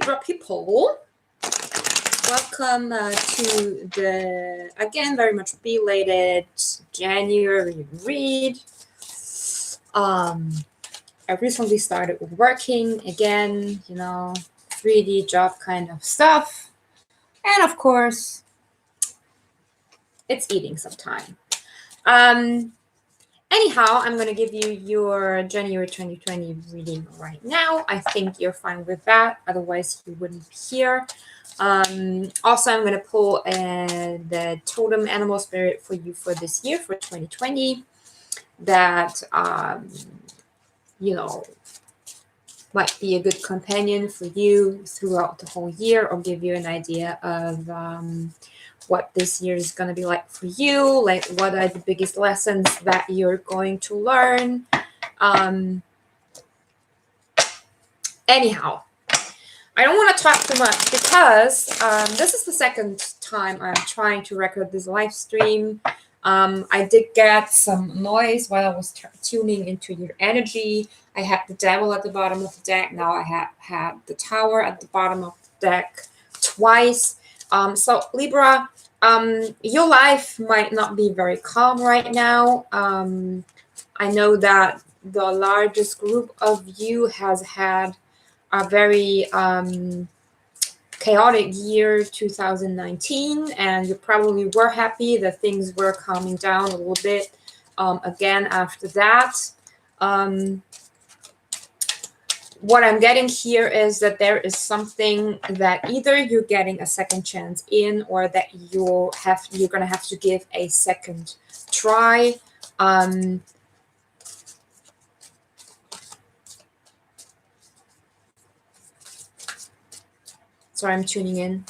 Libra people, welcome to the, again, very much belated January read. I recently started working again, you know, 3D job kind of stuff. And of course, it's eating some time. Anyhow, I'm going to give you your January 2020 reading right now. I think you're fine with that. Otherwise, you wouldn't be here. Also, I'm going to pull the totem animal spirit for you for this year, for 2020. That, you know, might be a good companion for you throughout the whole year, or give you an idea of what this year is going to be like for you, like what are the biggest lessons that you're going to learn. Anyhow, I don't want to talk too much because this is the second time I'm trying to record this live stream. I did get some noise while I was tuning into your energy. I had the devil at the bottom of the deck. Now I had the tower at the bottom of the deck twice. So Libra, your life might not be very calm right now. I know that the largest group of you has had a very chaotic year 2019, and you probably were happy that things were calming down a little bit again after that. What I'm getting here is that there is something that either you're getting a second chance in, or that you're gonna have to give a second try. Sorry, I'm tuning in.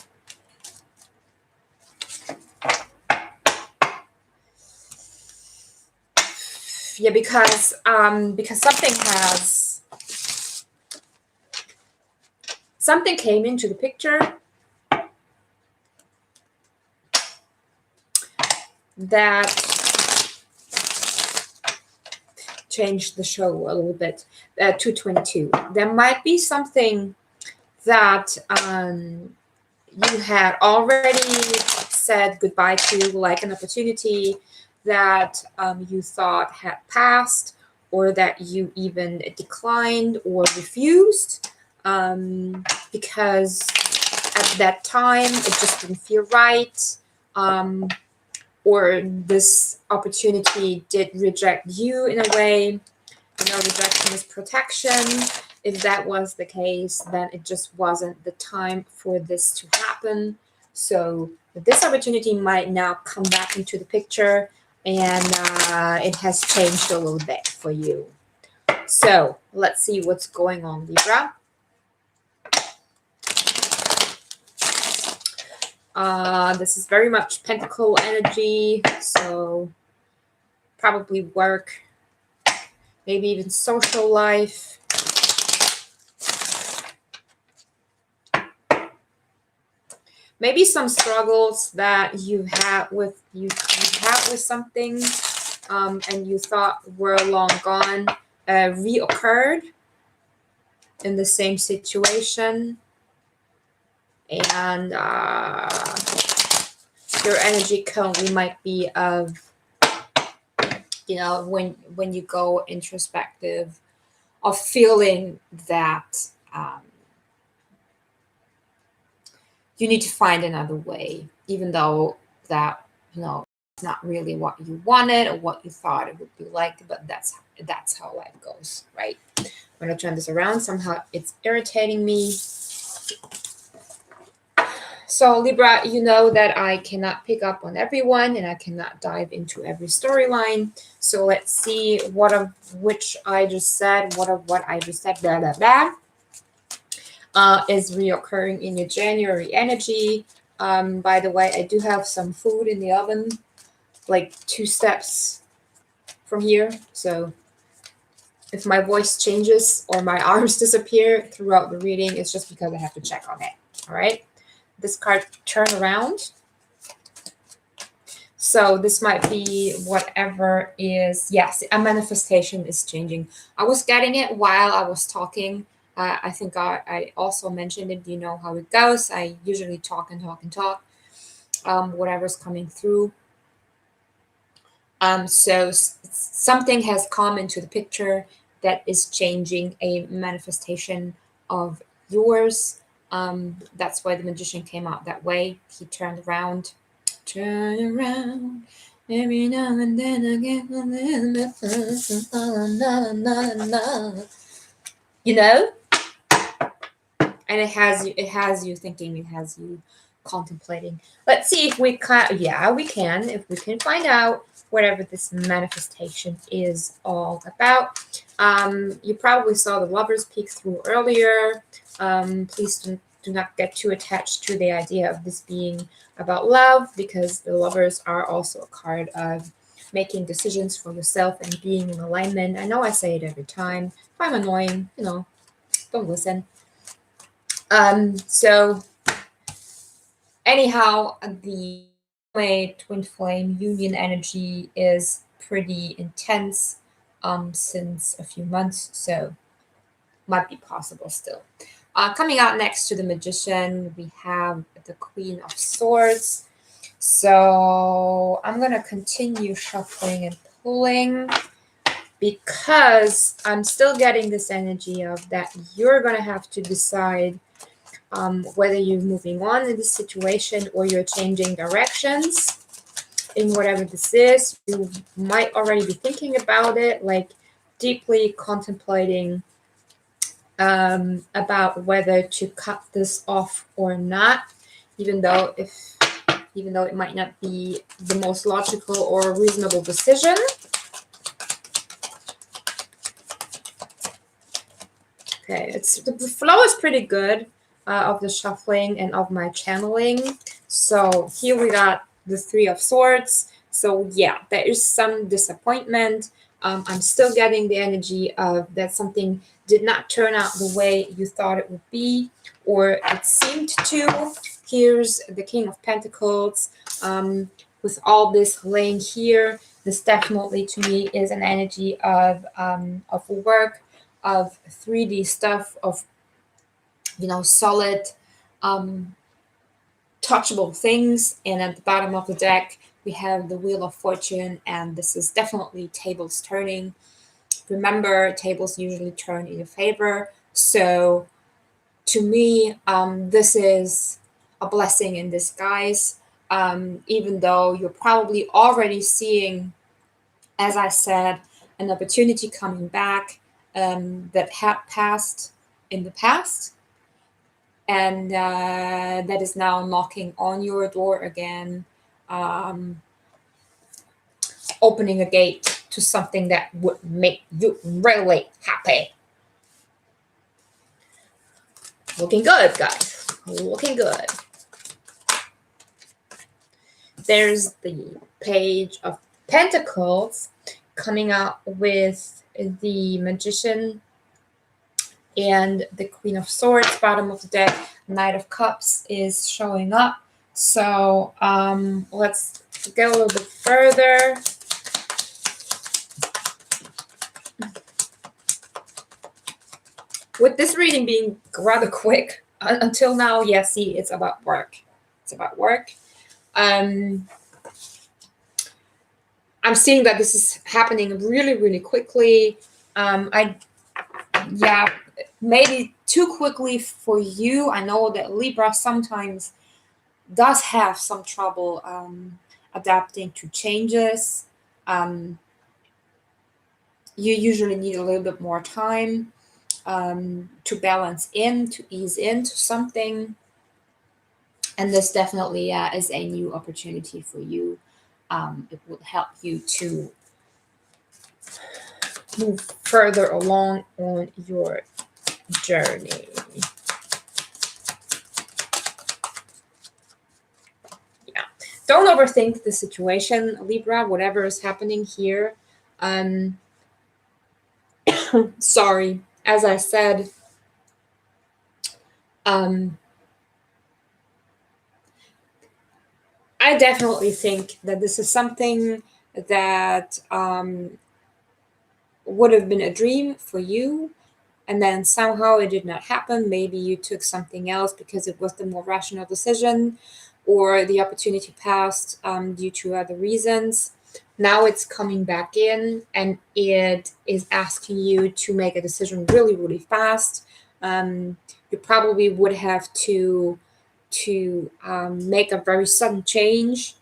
Yeah, because something came into the picture that changed the show a little bit. 222. There might be something that you had already said goodbye to, like an opportunity that you thought had passed, or that you even declined or refused because at that time it just didn't feel right, or this opportunity did reject you in a way. You know, rejection is protection. If that was the case, then it just wasn't the time for this to happen. So this opportunity might now come back into the picture, and it has changed a little bit for you. So let's see what's going on, Libra. This is very much Pentacle energy, so probably work, maybe even social life. Maybe some struggles that you had with something, and you thought were long gone, reoccurred in the same situation, and your energy currently might be of, you know, when you go introspective, of feeling that you need to find another way, even though that, you know, it's not really what you wanted or what you thought it would be like, but that's how life goes, right? I'm gonna turn this around. Somehow it's irritating me. So Libra, you know that I cannot pick up on everyone, and I cannot dive into every storyline. So let's see what I just said blah blah blah is reoccurring in your January energy. By the way, I do have some food in the oven, like 2 steps from here. So if my voice changes or my arms disappear throughout the reading, it's just because I have to check on it. All right. This card, turn around. So this might be whatever is, yes, a manifestation is changing. I was getting it while I was talking. I think I also mentioned it. You know how it goes. I usually talk and talk and talk, whatever's coming through. So something has come into the picture that is changing a manifestation of yours. That's why the magician came out that way. He turned around. Turn around. Every now and then I get a little bit you know, and it has you thinking, it has you contemplating. Let's see if we can. Yeah, we can. If we can find out whatever this manifestation is all about. You probably saw the lovers peek through earlier. Please do not get too attached to the idea of this being about love, because the lovers are also a card of making decisions for yourself and being in alignment. I know I say it every time. If I'm annoying, don't listen. So anyhow, the twin flame union energy is pretty intense since a few months, so might be possible still. Coming out next to the magician, we have the Queen of Swords. So I'm going to continue shuffling and pulling, because I'm still getting this energy of that you're going to have to decide whether you're moving on in this situation or you're changing directions in whatever this is. You might already be thinking about it, like deeply contemplating about whether to cut this off or not, even though it might not be the most logical or reasonable decision. Okay, the flow is pretty good of the shuffling and of my channeling. So here we got the Three of Swords. So yeah, there is some disappointment. I'm still getting the energy of that something did not turn out the way you thought it would be, or it seemed to. Here's the King of Pentacles. With all this laying here, this definitely to me is an energy of work, of 3D stuff, of solid touchable things. And at the bottom of the deck we have the Wheel of Fortune, and this is definitely tables turning. Remember, tables usually turn in your favor. So to me, this is a blessing in disguise, even though you're probably already seeing, as I said, an opportunity coming back that had passed in the past, and that is now knocking on your door again, opening a gate to something that would make you really happy. Looking good, guys. Looking good. There's the Page of Pentacles coming out with the Magician and the Queen of Swords. Bottom of the deck, Knight of Cups is showing up. So let's go a little bit further. With this reading being rather quick until now, yeah, see, it's about work. It's about work. I'm seeing that this is happening really, really quickly. Maybe too quickly for you. I know that Libra sometimes does have some trouble adapting to changes. You usually need a little bit more time to balance to ease into something. And this definitely is a new opportunity for you. It will help you to move further along on your journey. Yeah, don't overthink the situation, Libra, whatever is happening here. Sorry, as I said, I definitely think that this is something that would have been a dream for you, and then somehow it did not happen. Maybe you took something else because it was the more rational decision, or the opportunity passed due to other reasons. Now it's coming back in, and it is asking you to make a decision really, really fast. You probably would have to make a very sudden change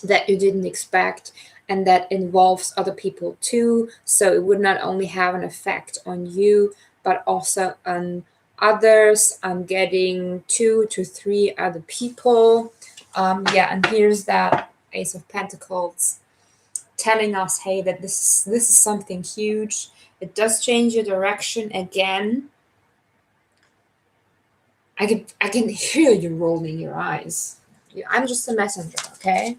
that you didn't expect, and that involves other people too. So it would not only have an effect on you, but also on others. I'm getting 2 to 3 other people. Yeah, and here's that Ace of Pentacles telling us, hey, that this is something huge. It does change your direction again. I can hear you rolling your eyes. I'm just a messenger, okay?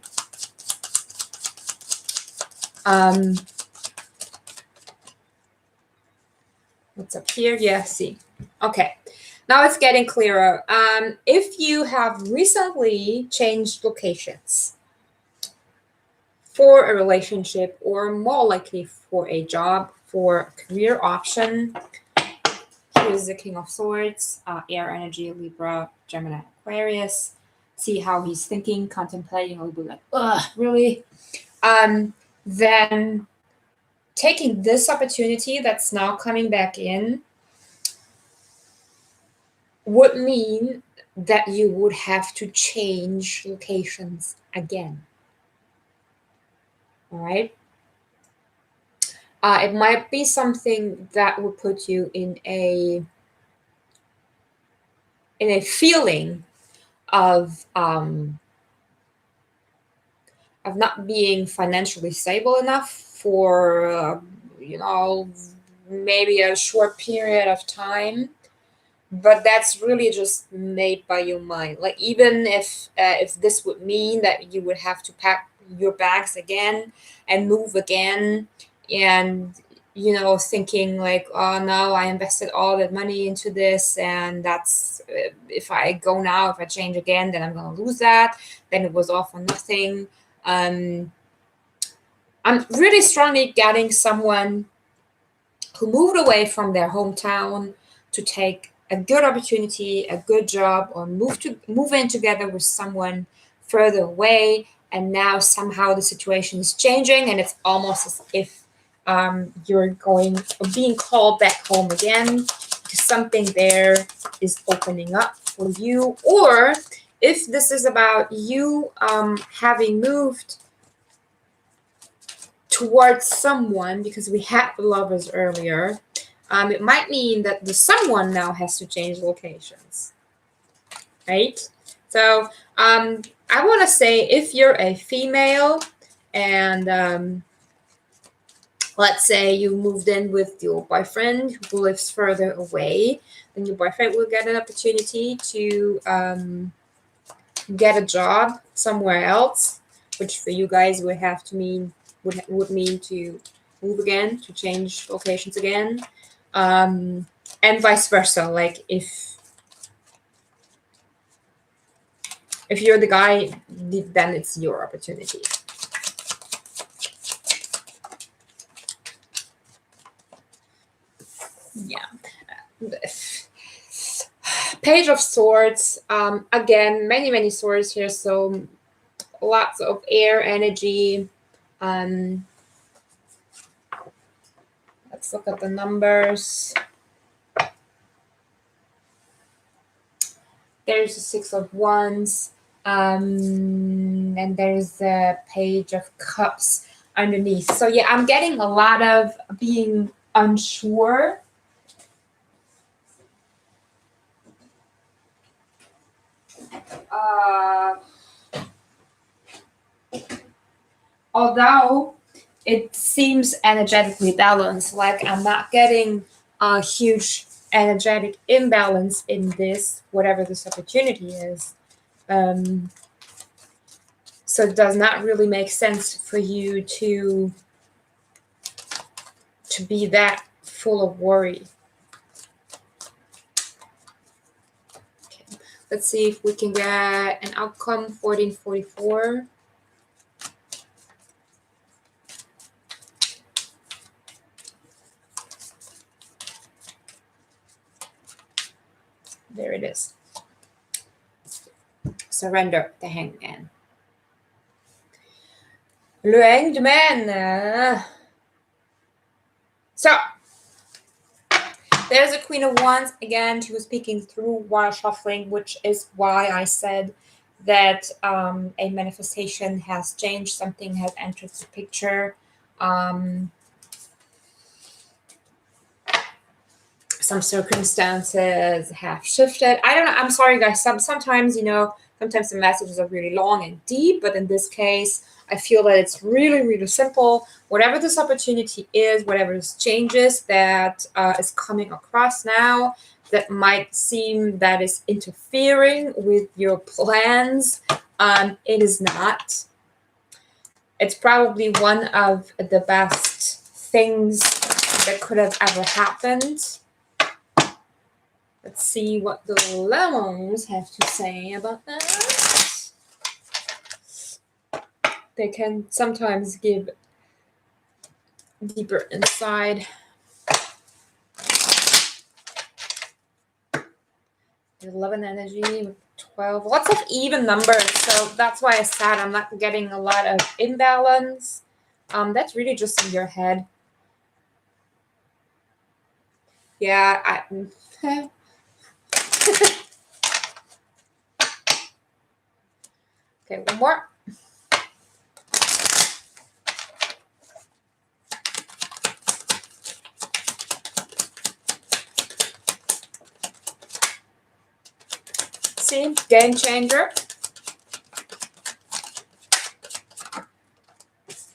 What's up here? Yeah, see. Okay. Now it's getting clearer. If you have recently changed locations for a relationship, or more likely for a job, for a career option, here's the King of Swords, air energy, Libra, Gemini, Aquarius. See how he's thinking, contemplating, a little bit like, ugh, really? Then taking this opportunity that's now coming back in would mean that you would have to change locations again. All right. It might be something that would put you in a feeling of not being financially stable enough for maybe a short period of time. But that's really just made by your mind. Like, even if this would mean that you would have to pack your bags again and move again, and thinking like, oh no, I invested all that money into this, and that's if I go now, if I change again, then I'm gonna lose that. Then it was all for nothing. I'm really strongly getting someone who moved away from their hometown to take a good opportunity, a good job, or move in together with someone further away, and now somehow the situation is changing, and it's almost as if you're being called back home again, because something there is opening up for you. Or if this is about you having moved towards someone, because we had the Lovers earlier, it might mean that the someone now has to change locations, right? So I want to say, if you're a female and let's say you moved in with your boyfriend who lives further away, then your boyfriend will get an opportunity to get a job somewhere else, which for you guys would have to mean would mean to move again, to change locations again, and vice versa. Like, if you're the guy, then it's your opportunity. Yeah. Page of Swords. Again, many swords here, so lots of air energy. Let's look at the numbers. There's the Six of Wands, and there's the Page of Cups underneath. So yeah, I'm getting a lot of being unsure. Although it seems energetically balanced, like I'm not getting a huge energetic imbalance in this, whatever this opportunity is. So it does not really make sense for you to be that full of worry. Okay. Let's see if we can get an outcome. 1444. There it is. Surrender, the Hangman. Le Hanged Man. So, there's a Queen of Wands. Again, she was peeking through while shuffling, which is why I said that a manifestation has changed. Something has entered the picture. Some circumstances have shifted. I don't know. I'm sorry, guys. Sometimes, you know, sometimes the messages are really long and deep, but in this case, I feel that it's really, really simple. Whatever this opportunity is, whatever this changes that is coming across now, that might seem that is interfering with your plans, it is not. It's probably one of the best things that could have ever happened. Let's see what the lemons have to say about that. They can sometimes give deeper insight. 11 energy, 12, lots of even numbers. So that's why I said I'm not getting a lot of imbalance. That's really just in your head. Yeah, okay, one more. See, game changer.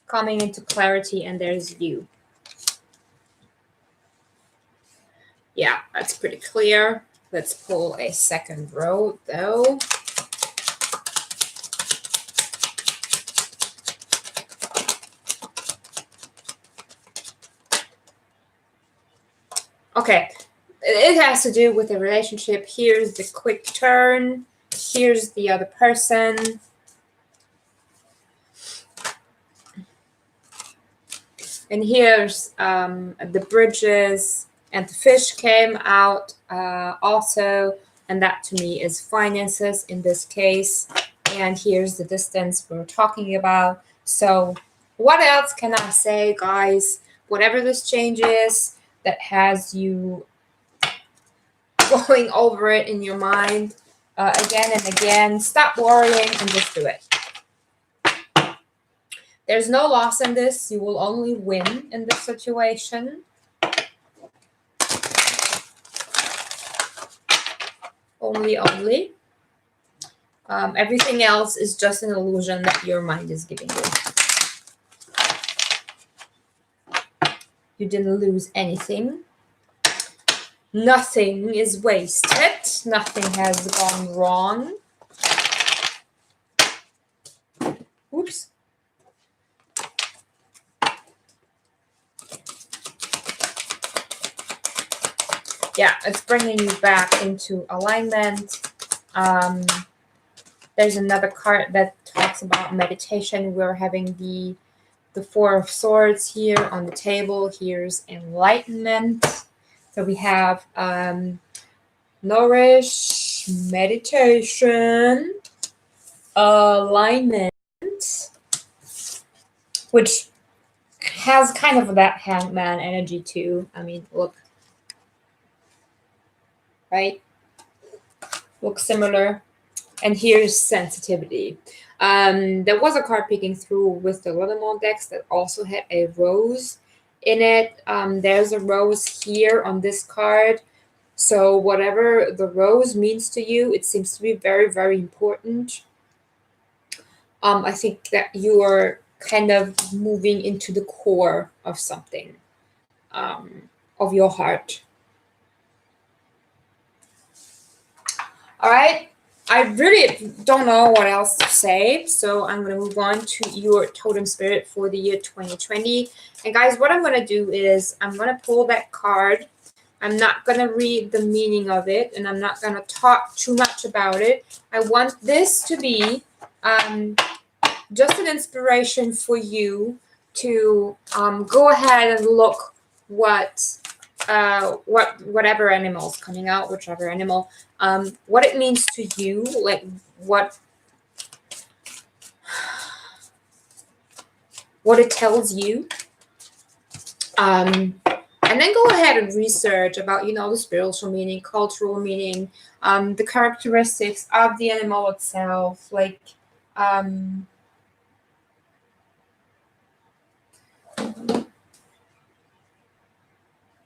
Coming into clarity, and there's you. Yeah, that's pretty clear. Let's pull a second row, though. Okay, it has to do with a relationship. Here's the quick turn. Here's the other person. And here's the bridges, and the fish came out also. And that to me is finances in this case. And here's the distance we're talking about. So what else can I say, guys? Whatever this change is that has you going over it in your mind again and again, stop worrying and just do it. There's no loss in this. You will only win in this situation. Only. Everything else is just an illusion that your mind is giving you. You didn't lose anything. Nothing is wasted. Nothing has gone wrong. Oops. Yeah, it's bringing you back into alignment. There's another card that talks about meditation. We're having the Four of Swords here on the table. Here's enlightenment. So we have nourish, meditation, alignment, which has kind of that hangman energy too. I mean, look. Right? Looks similar. And here's sensitivity. There was a card peeking through with the Lenormand decks that also had a rose in it. There's a rose here on this card. So whatever the rose means to you, it seems to be very, very important. I think that you are kind of moving into the core of something, of your heart. All right, I really don't know what else to say, so I'm going to move on to your totem spirit for the year 2020. And guys, what I'm going to do is I'm going to pull that card. I'm not going to read the meaning of it, and I'm not going to talk too much about it. I want this to be just an inspiration for you to go ahead and look what whatever animal is coming out, whichever animal, what it means to you, like what it tells you. And then go ahead and research about, the spiritual meaning, cultural meaning, the characteristics of the animal itself, like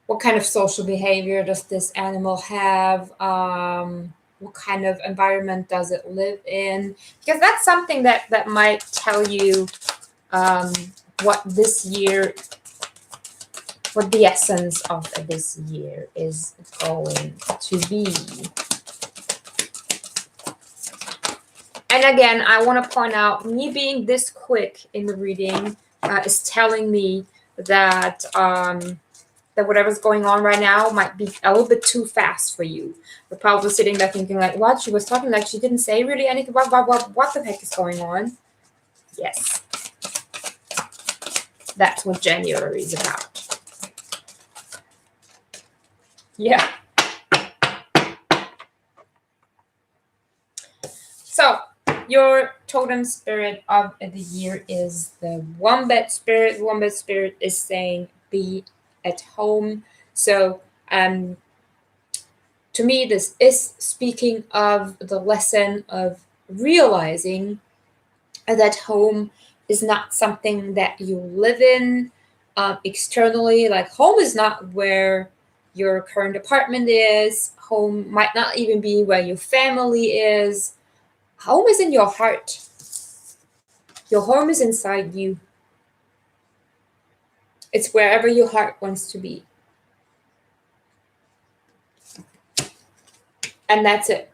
what kind of social behavior does this animal have? What kind of environment does it live in? Because that's something that might tell you what this year, what the essence of this year is going to be. And again, I want to point out, me being this quick in the reading is telling me that that whatever's going on right now might be a little bit too fast for you. You're probably sitting there thinking like, what? She was talking like she didn't say really anything. What the heck is going on? Yes. That's what January is about. Yeah. So your totem spirit of the year is the wombat spirit. Wombat spirit is saying be at home. So to me, this is speaking of the lesson of realizing that home is not something that you live in externally. Like, home is not where your current apartment is. Home might not even be where your family is. Home is in your heart. Your home is inside you. It's wherever your heart wants to be. And that's it.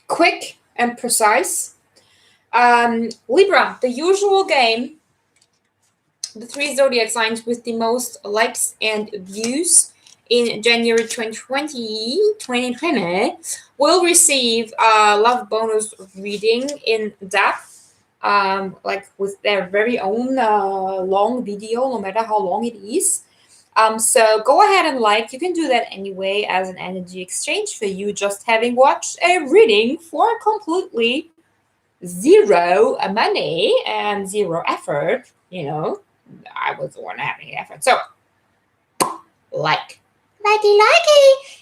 Quick and precise. Libra, the usual game. The 3 zodiac signs with the most likes and views in January 2020 will receive a love bonus reading in depth, like with their very own long video, no matter how long it is. So go ahead and like. You can do that anyway as an energy exchange for you just having watched a reading for completely zero money and zero effort. I was the one having effort. So likey,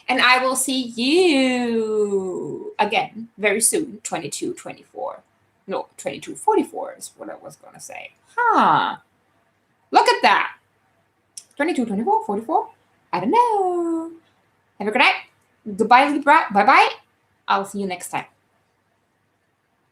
and I will see you again very soon. 2224. No, 2244 is what I was going to say. Look at that. 22, 24, 44? I don't know. Have a good night. Goodbye, Libra. Bye-bye. I'll see you next time.